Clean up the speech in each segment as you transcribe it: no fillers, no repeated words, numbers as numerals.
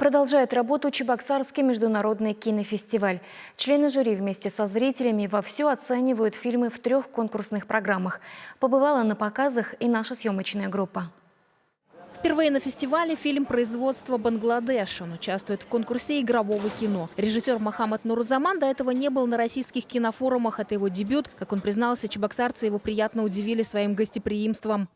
Продолжает работу Чебоксарский международный кинофестиваль. Члены жюри вместе со зрителями вовсю оценивают фильмы в 3 конкурсных программах. Побывала на показах и наша съемочная группа. Впервые на фестивале фильм производства Бангладеш. Он участвует в конкурсе игрового кино. Режиссер Мохаммад Нурузаман до этого не был на российских кинофорумах. Это его дебют. Как он признался, чебоксарцы его приятно удивили своим гостеприимством.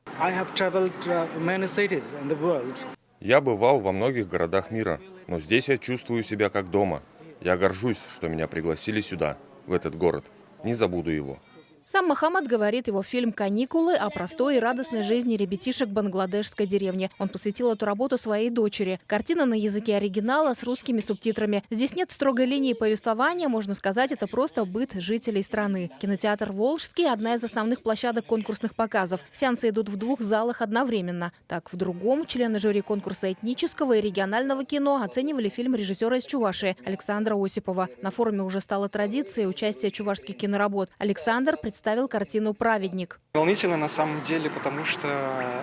Я бывал во многих городах мира, но здесь я чувствую себя как дома. Я горжусь, что меня пригласили сюда, в этот город. Не забуду его. Сам Мохаммад говорит, его фильм «Каникулы» о простой и радостной жизни ребятишек бангладешской деревни. Он посвятил эту работу своей дочери. Картина на языке оригинала с русскими субтитрами. Здесь нет строгой линии повествования, можно сказать, это просто быт жителей страны. Кинотеатр «Волжский» – одна из основных площадок конкурсных показов. Сеансы идут в 2 залах одновременно. Так, в другом члены жюри конкурса этнического и регионального кино оценивали фильм режиссера из Чувашии Александра Осипова. На форуме уже стало традицией участия чувашских киноработ. Александр представил картину «Праведник». Волнительно на самом деле, потому что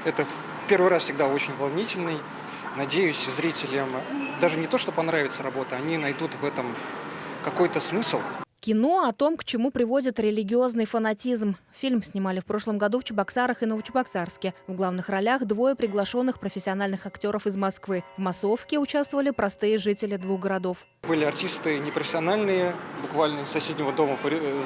это первый раз всегда очень волнительный. Надеюсь, зрителям даже не то, что понравится работа, они найдут в этом какой-то смысл. Кино о том, к чему приводит религиозный фанатизм. Фильм снимали в прошлом году в Чебоксарах и Новочебоксарске. В главных ролях 2 приглашенных профессиональных актеров из Москвы. В массовке участвовали простые жители 2 городов. Были артисты непрофессиональные, буквально из соседнего дома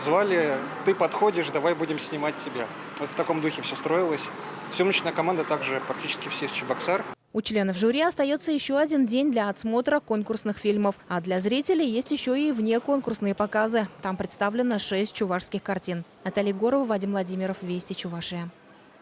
звали. Ты подходишь, давай будем снимать тебя. Вот в таком духе все строилось. Съемочная команда также практически все из Чебоксар. У членов жюри остается еще 1 день для отсмотра конкурсных фильмов. А для зрителей есть еще и внеконкурсные показы. Там представлено 6 чувашских картин. Наталья Егорова, Вадим Владимиров, Вести, Чувашия.